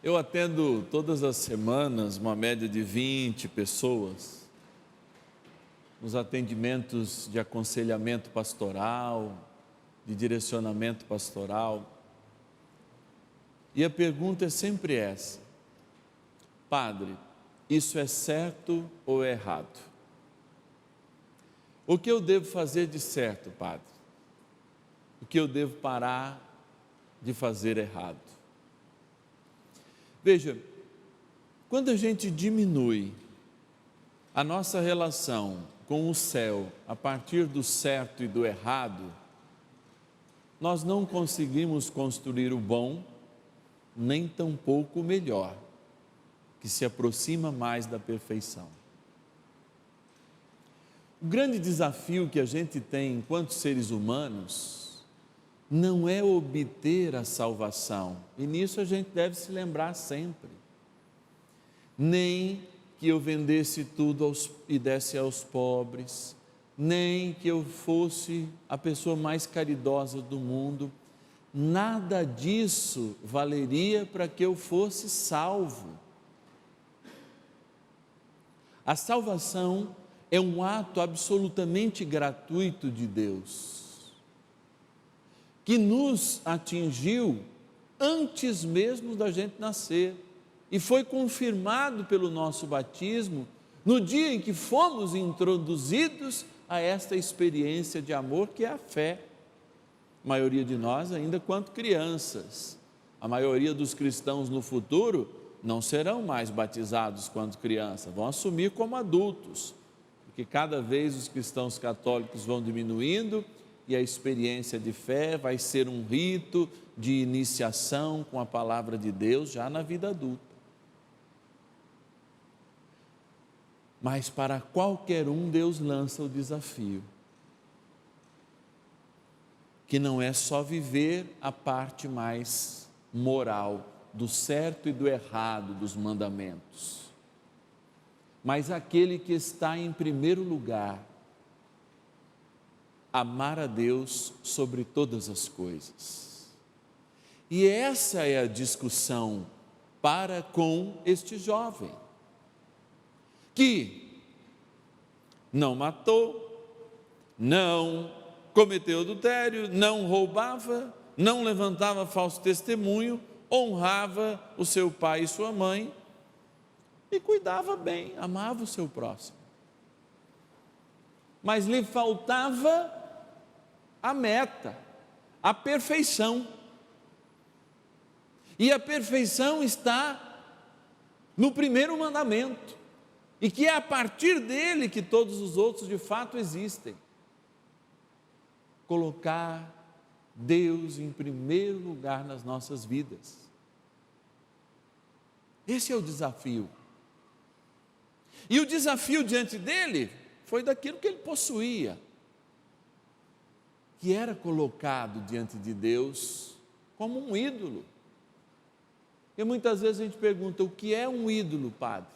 Eu atendo todas as semanas uma média de 20 pessoas nos atendimentos de aconselhamento pastoral, de direcionamento pastoral. E a pergunta é sempre essa: Padre, isso é certo ou é errado? O que eu devo fazer de certo, Padre? O que eu devo parar de fazer errado? Veja, quando a gente diminui a nossa relação com o céu a partir do certo e do errado, nós não conseguimos construir o bom, nem tampouco o melhor, que se aproxima mais da perfeição. O grande desafio que a gente tem enquanto seres humanos não é obter a salvação, e nisso a gente deve se lembrar sempre, nem que eu vendesse tudo e desse aos pobres, nem que eu fosse a pessoa mais caridosa do mundo, nada disso valeria para que eu fosse salvo. A salvação é um ato absolutamente gratuito de Deus, que nos atingiu antes mesmo da gente nascer, e foi confirmado pelo nosso batismo no dia em que fomos introduzidos a esta experiência de amor que é a fé. A maioria de nós ainda quanto crianças, a maioria dos cristãos no futuro não serão mais batizados quando crianças, vão assumir como adultos, porque cada vez os cristãos católicos vão diminuindo e a experiência de fé vai ser um rito de iniciação com a palavra de Deus já na vida adulta. Mas para qualquer um Deus lança o desafio, que não é só viver a parte mais moral do certo e do errado dos mandamentos, mas aquele que está em primeiro lugar, amar a Deus sobre todas as coisas. E essa é a discussão para com este jovem, que não matou, não cometeu adultério, não roubava, não levantava falso testemunho, honrava o seu pai e sua mãe e cuidava bem, amava o seu próximo. Mas lhe faltava a meta, a perfeição. E a perfeição está no primeiro mandamento, e que é a partir dele que todos os outros de fato existem. Colocar Deus em primeiro lugar nas nossas vidas. Esse é o desafio. E o desafio diante dele foi daquilo que ele possuía, que era colocado diante de Deus como um ídolo. E muitas vezes a gente pergunta: o que é um ídolo, Padre?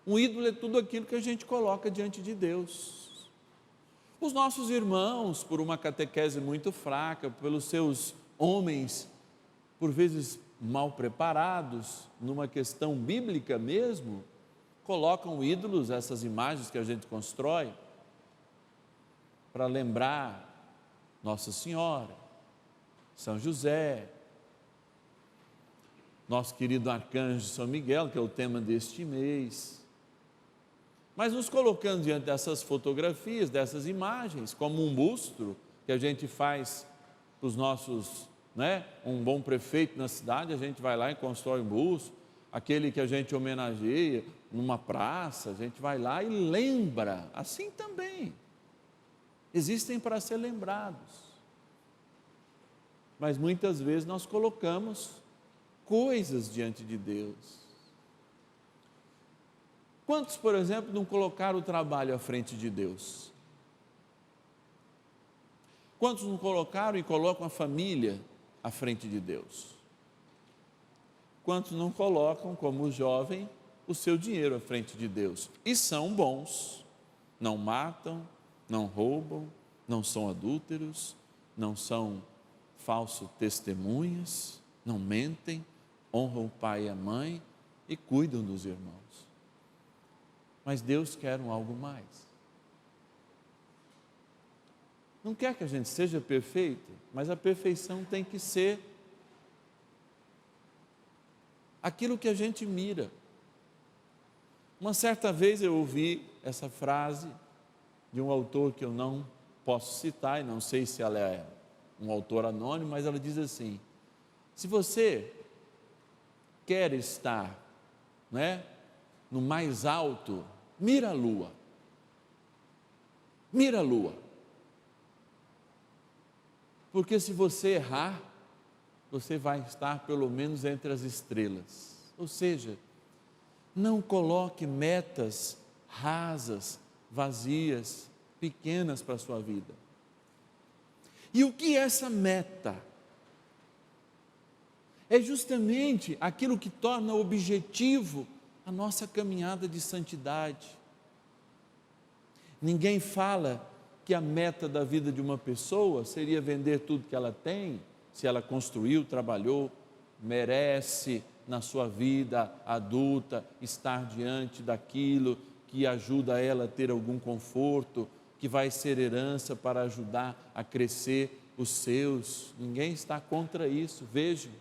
Um ídolo é tudo aquilo que a gente coloca diante de Deus. Os nossos irmãos, por uma catequese muito fraca, pelos seus homens, por vezes mal preparados, numa questão bíblica mesmo, colocam ídolos, essas imagens que a gente constrói, para lembrar Nossa Senhora, São José, nosso querido arcanjo São Miguel, que é o tema deste mês. Mas nos colocando diante dessas fotografias, dessas imagens, como um busto que a gente faz para os nossos, um bom prefeito na cidade, a gente vai lá e constrói um busto, aquele que a gente homenageia numa praça, a gente vai lá e lembra, assim também. Existem para ser lembrados. Mas muitas vezes nós colocamos coisas diante de Deus. Quantos, por exemplo, não colocaram o trabalho à frente de Deus? Quantos não colocaram e colocam a família à frente de Deus? Quantos não colocam, como o jovem, o seu dinheiro à frente de Deus? E são bons, não matam, não roubam, não são adúlteros, não são falsos testemunhas, não mentem, honram o pai e a mãe e cuidam dos irmãos. Mas Deus quer algo mais. Não quer que a gente seja perfeito, mas a perfeição tem que ser aquilo que a gente mira. Uma certa vez eu ouvi essa frase de um autor que eu não posso citar, e não sei se ela é um autor anônimo, mas ela diz assim: se você quer estar, no mais alto, mira a lua. Mira a lua. Porque se você errar, você vai estar pelo menos entre as estrelas. Ou seja, não coloque metas rasas, vazias, pequenas para a sua vida. E o que é essa meta? É justamente aquilo que torna objetivo a nossa caminhada de santidade. Ninguém fala que a meta da vida de uma pessoa seria vender tudo que ela tem, se ela construiu, trabalhou, merece na sua vida adulta estar diante daquilo que ajuda ela a ter algum conforto, que vai ser herança para ajudar a crescer os seus. Ninguém está contra isso, vejam.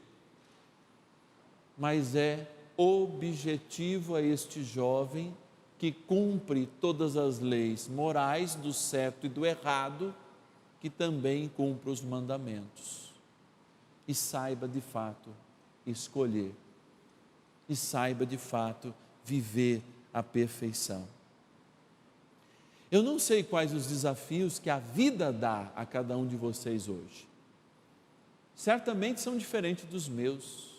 Mas é objetivo a este jovem que cumpre todas as leis morais do certo e do errado, que também cumpre os mandamentos. E saiba de fato escolher. E saiba de fato viver a perfeição. Eu não sei quais os desafios que a vida dá a cada um de vocês hoje. Certamente são diferentes dos meus.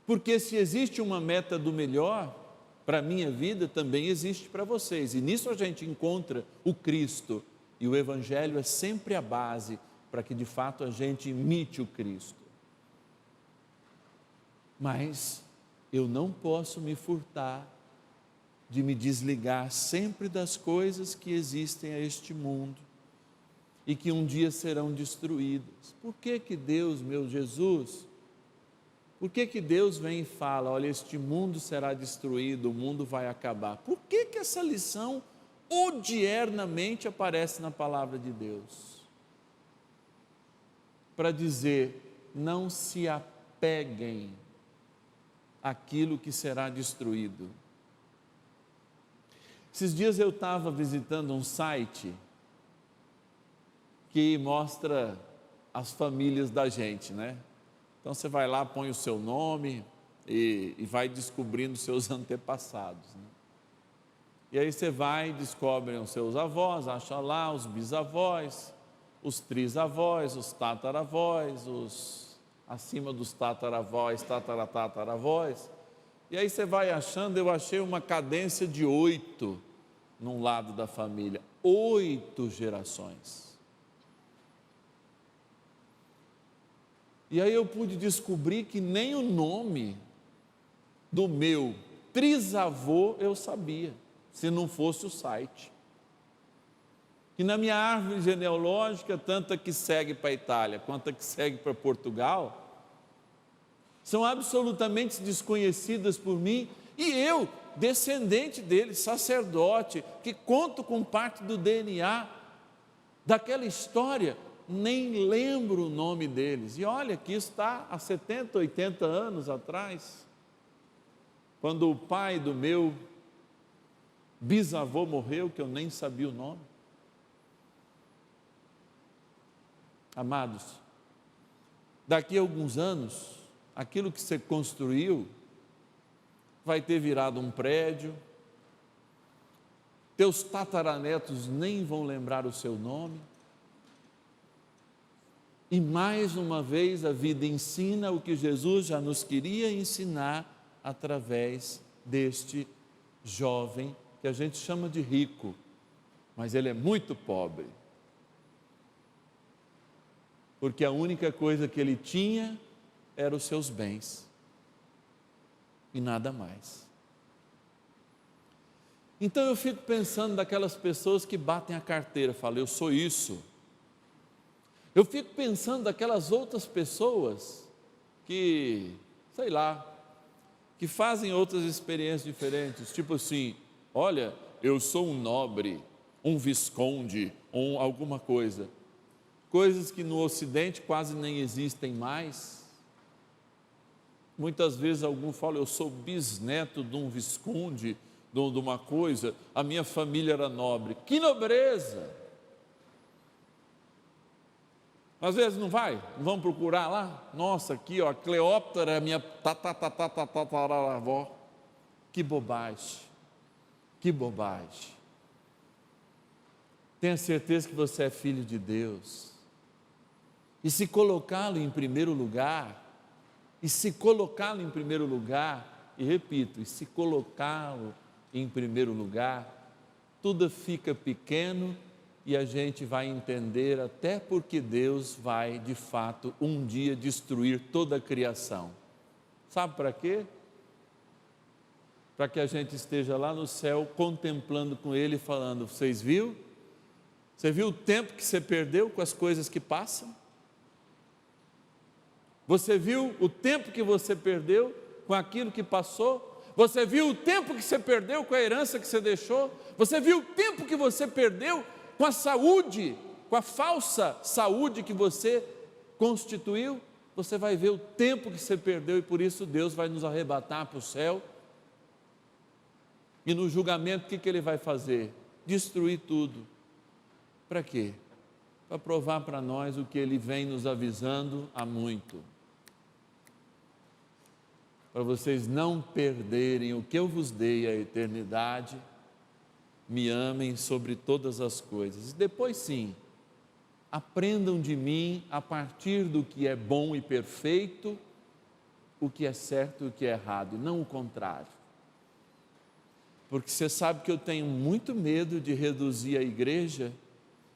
Porque se existe uma meta do melhor para a minha vida, também existe para vocês. E nisso a gente encontra o Cristo. E o Evangelho é sempre a base para que de fato a gente imite o Cristo. Mas eu não posso me furtar de me desligar sempre das coisas que existem a este mundo e que um dia serão destruídas. Por que que Deus, meu Jesus, por que que Deus vem e fala, olha, este mundo será destruído, o mundo vai acabar? Por que que essa lição odiernamente aparece na palavra de Deus? Para dizer, não se apeguem àquilo que será destruído. Esses dias eu estava visitando um site que mostra as famílias da gente, Então você vai lá, põe o seu nome e vai descobrindo seus antepassados. E aí você vai e descobre os seus avós, acha lá os bisavós, os trisavós, os tataravós, os acima dos tataravós, tataravós. E aí você vai achando, eu achei uma cadência de 8 num lado da família, 8 gerações. E aí eu pude descobrir que nem o nome do meu trisavô eu sabia, se não fosse o site. Que na minha árvore genealógica, tanto a que segue para a Itália, quanto a que segue para Portugal, são absolutamente desconhecidas por mim, e eu, descendente deles, sacerdote, que conto com parte do DNA daquela história, nem lembro o nome deles. E olha que isso está há 70, 80 anos atrás, quando o pai do meu bisavô morreu, que eu nem sabia o nome. Amados, daqui a alguns anos, aquilo que você construiu vai ter virado um prédio, teus tataranetos nem vão lembrar o seu nome, e mais uma vez a vida ensina o que Jesus já nos queria ensinar através deste jovem, que a gente chama de rico, mas ele é muito pobre, porque a única coisa que ele tinha eram os seus bens, e nada mais. Então eu fico pensando daquelas pessoas que batem a carteira, falam, eu sou isso. Eu fico pensando daquelas outras pessoas que, sei lá, que fazem outras experiências diferentes, tipo assim, olha, eu sou um nobre, um visconde, alguma coisa. Coisas que no Ocidente quase nem existem mais. Muitas vezes algum fala, eu sou bisneto de um visconde, de uma coisa, a minha família era nobre. Que nobreza! Às vezes não vai, não vamos procurar lá? Nossa, aqui ó, a Cleópatra é a minha tataravó. Que bobagem, que bobagem. Tenha certeza que você é filho de Deus. E se colocá-lo em primeiro lugar, e repito, e se colocá-lo em primeiro lugar, tudo fica pequeno e a gente vai entender até porque Deus vai, de fato, um dia destruir toda a criação. Sabe para quê? Para que a gente esteja lá no céu contemplando com Ele e falando, vocês viram? Você viu o tempo que você perdeu com as coisas que passam? Você viu o tempo que você perdeu com aquilo que passou? Você viu o tempo que você perdeu com a herança que você deixou? Você viu o tempo que você perdeu com a saúde, com a falsa saúde que você constituiu? Você vai ver o tempo que você perdeu e por isso Deus vai nos arrebatar para o céu. E no julgamento o que Ele vai fazer? Destruir tudo. Para quê? Para provar para nós o que Ele vem nos avisando há muito. Para vocês não perderem o que eu vos dei, a eternidade, me amem sobre todas as coisas. E depois sim, aprendam de mim a partir do que é bom e perfeito, o que é certo e o que é errado, e não o contrário. Porque você sabe que eu tenho muito medo de reduzir a igreja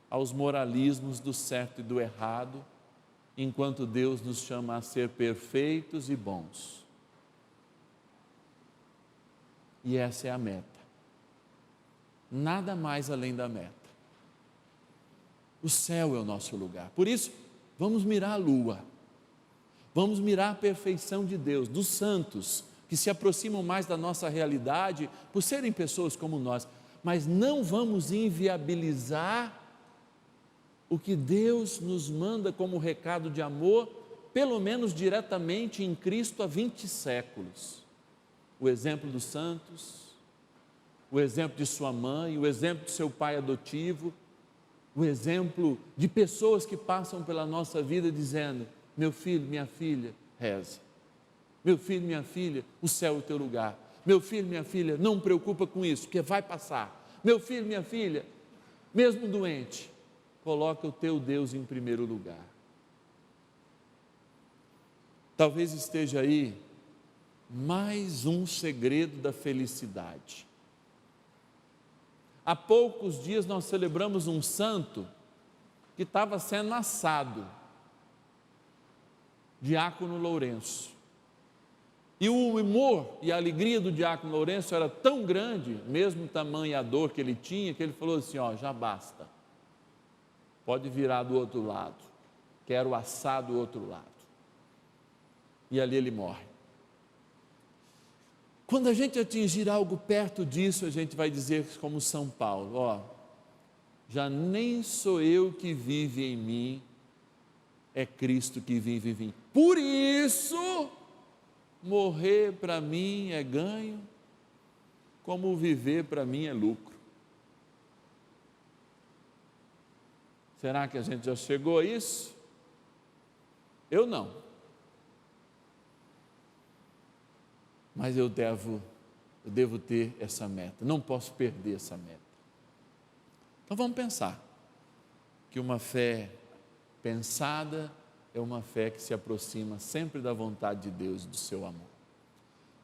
aos moralismos do certo e do errado, enquanto Deus nos chama a ser perfeitos e bons. E essa é a meta. Nada mais além da meta. O céu é o nosso lugar. Por isso, vamos mirar a lua. Vamos mirar a perfeição de Deus, dos santos, que se aproximam mais da nossa realidade, por serem pessoas como nós. Mas não vamos inviabilizar o que Deus nos manda como recado de amor, pelo menos diretamente em Cristo há 20 séculos. O exemplo dos santos, o exemplo de sua mãe, o exemplo de seu pai adotivo, o exemplo de pessoas que passam pela nossa vida dizendo, meu filho, minha filha, reza. Meu filho, minha filha, o céu é o teu lugar. Meu filho, minha filha, não preocupa com isso, porque vai passar. Meu filho, minha filha, mesmo doente, coloca o teu Deus em primeiro lugar. Talvez esteja aí mais um segredo da felicidade. Há poucos dias nós celebramos um santo que estava sendo assado, Diácono Lourenço. E o humor e a alegria do Diácono Lourenço era tão grande, mesmo tamanho a dor que ele tinha, que ele falou assim, ó, já basta. Pode virar do outro lado. Quero assar do outro lado. E ali ele morre. Quando a gente atingir algo perto disso, a gente vai dizer como São Paulo, ó, já nem sou eu que vive em mim, é Cristo que vive em mim. Por isso, morrer para mim é ganho, como viver para mim é lucro. Será que a gente já chegou a isso? Eu não. Mas eu devo ter essa meta, não posso perder essa meta. Então vamos pensar que uma fé pensada é uma fé que se aproxima sempre da vontade de Deus e do seu amor.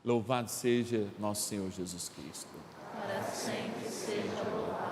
Louvado seja nosso Senhor Jesus Cristo. Para sempre seja louvado.